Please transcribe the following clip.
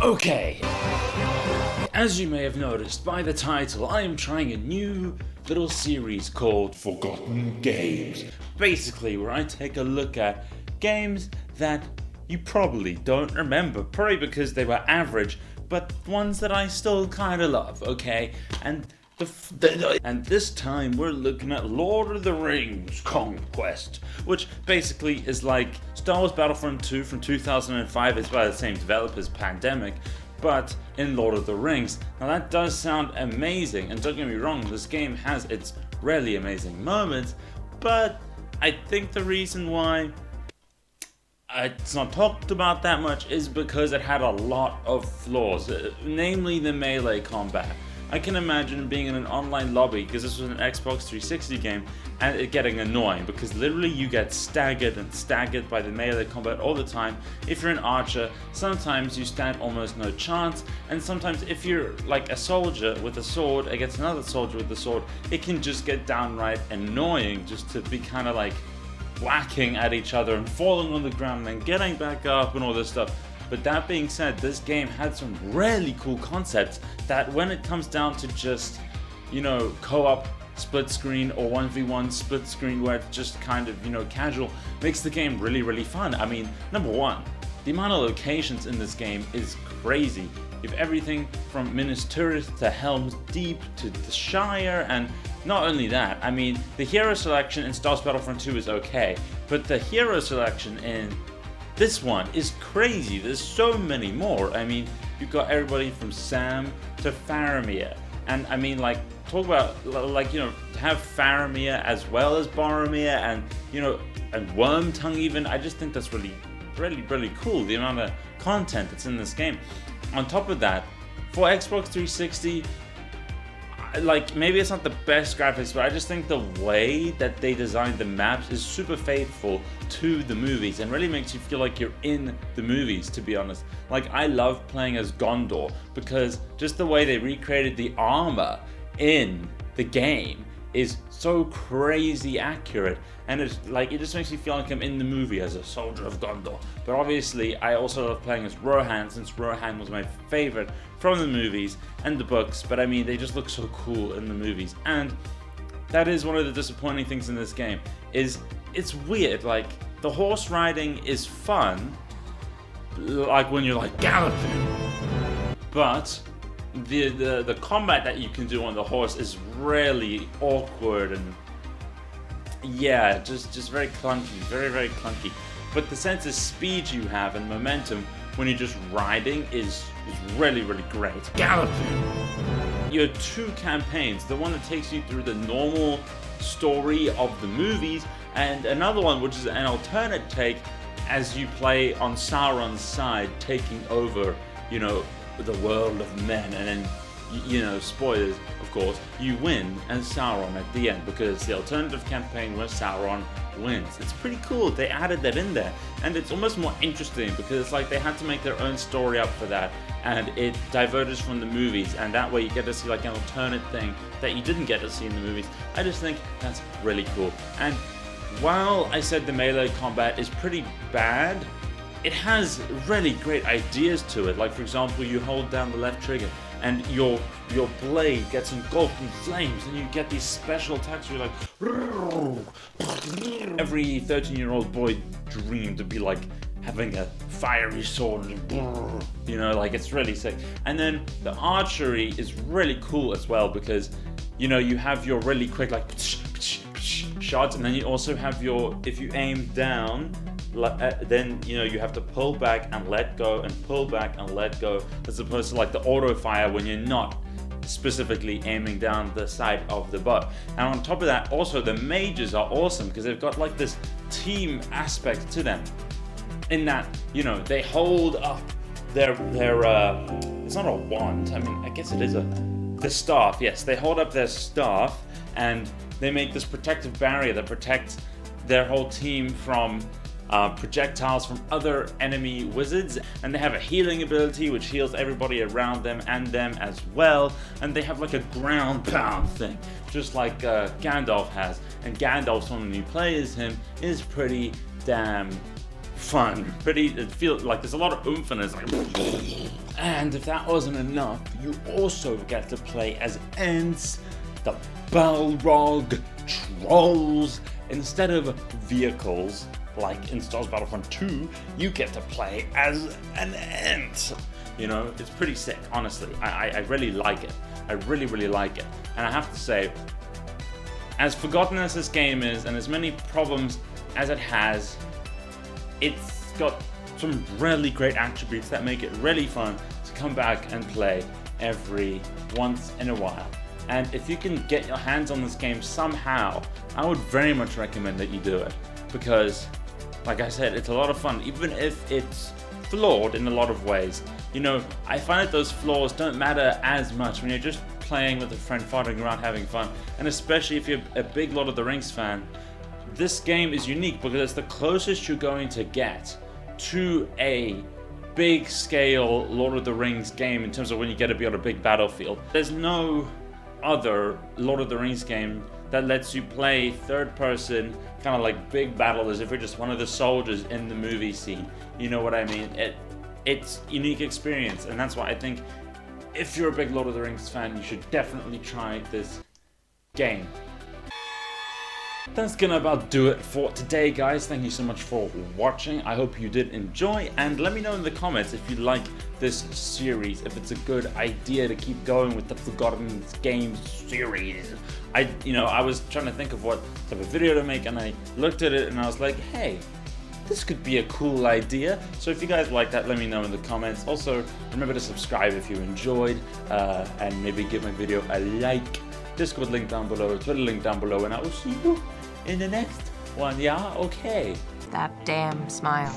Okay, as you may have noticed by the title, I am trying a new little series called Forgotten Games. Basically, where I take a look at games that you probably don't remember, probably because they were average, but ones that I still kind of love, okay? And this time we're looking at Lord of the Rings Conquest, which basically is like Star Wars Battlefront 2 from 2005. It's by the same developers, Pandemic, but in Lord of the Rings. Now that does sound amazing, and don't get me wrong, this game has its really amazing moments, but I think the reason why it's not talked about that much is because it had a lot of flaws, namely the melee combat. I can imagine being in an online lobby, because this was an Xbox 360 game, and it getting annoying because literally you get staggered by the melee combat all the time. If you're an archer, sometimes you stand almost no chance, and sometimes if you're like a soldier with a sword against another soldier with a sword, it can just get downright annoying just to be kind of like whacking at each other and falling on the ground and then getting back up and all this stuff. But that being said, this game had some really cool concepts that when it comes down to just, co-op split screen or 1v1 split screen where it's just kind of, casual, makes the game really, really fun. I mean, number one, the amount of locations in this game is crazy. You have everything from Minas Tirith to Helm's Deep to the Shire, and not only that, I mean, the hero selection in Star Wars Battlefront 2 is okay, but the hero selection in this one is crazy. There's so many more. I mean, you've got everybody from Sam to Faramir. And I mean, like, talk about, to have Faramir as well as Boromir and, and Wormtongue even. I just think that's really, really, really cool, the amount of content that's in this game. On top of that, for Xbox 360, maybe it's not the best graphics, but I just think the way that they designed the maps is super faithful to the movies and really makes you feel like you're in the movies, to be honest. Like, I love playing as Gondor because just the way they recreated the armor in the game is so crazy accurate, and it just makes me feel like I'm in the movie as a soldier of Gondor. But obviously I also love playing as Rohan, since Rohan was my favorite from the movies and the books, but I mean, they just look so cool in the movies. And that is one of the disappointing things in this game, is it's weird. Like, the horse riding is fun, like when you're like galloping, but the combat that you can do on the horse is really awkward and just very clunky, very, very clunky. But the sense of speed you have and momentum when you're just riding is really, really great. Galloping! You have two campaigns, the one that takes you through the normal story of the movies, and another one which is an alternate take as you play on Sauron's side, taking over, the world of men, and then, spoilers, of course, you win as Sauron at the end, because the alternative campaign where Sauron wins. It's pretty cool. They added that in there, and it's almost more interesting because it's like they had to make their own story up for that, and it diverges from the movies, and that way you get to see like an alternate thing that you didn't get to see in the movies. I just think that's really cool. And while I said the melee combat is pretty bad, it has really great ideas to it. Like, for example, you hold down the left trigger and your blade gets engulfed in flames, and you get these special attacks where you're like, every 13-year-old boy dreamed to be like having a fiery sword, it's really sick. And then the archery is really cool as well, because you have your really quick shots, and then you also have if you aim down, then you have to pull back and let go and pull back and let go, as opposed to like the auto fire when you're not specifically aiming down the side of the bow. And on top of that, also the mages are awesome because they've got like this team aspect to them, in that they hold up their it's not a wand, I mean, I guess it is the staff. Yes, they hold up their staff and they make this protective barrier that protects their whole team from projectiles from other enemy wizards, and they have a healing ability which heals everybody around them and them as well, and they have like a ground pound thing just like Gandalf has, and Gandalf's one when you play as him is pretty damn fun, it feels like there's a lot of oomph in it. And if that wasn't enough, you also get to play as Ents, the Balrog trolls. Instead of vehicles, like in Star Wars Battlefront 2, you get to play as an Ent. You know, it's pretty sick, honestly. I really like it. I really, really like it. And I have to say, as forgotten as this game is, and as many problems as it has, it's got some really great attributes that make it really fun to come back and play every once in a while. And if you can get your hands on this game somehow, I would very much recommend that you do it. Because, like I said, it's a lot of fun, even if it's flawed in a lot of ways. You know, I find that those flaws don't matter as much when you're just playing with a friend, farting around, having fun. And especially if you're a big Lord of the Rings fan, this game is unique because it's the closest you're going to get to a big scale Lord of the Rings game in terms of when you get to be on a big battlefield. There's no other Lord of the Rings game that lets you play third person, kind of like big battle as if you're just one of the soldiers in the movie scene. You know what I mean? It's a unique experience, and that's why I think if you're a big Lord of the Rings fan, you should definitely try this game. That's gonna about do it for today, guys. Thank you so much for watching. I hope you did enjoy, and let me know in the comments if you like this series, if it's a good idea to keep going with the Forgotten Games series. I was trying to think of what type of video to make, and I looked at it and I was like, hey, this could be a cool idea. So if you guys like that, let me know in the comments. Also, remember to subscribe if you enjoyed, and maybe give my video a like. Discord link down below, Twitter link down below, and I will see you in the next one, yeah? Okay. That damn smile.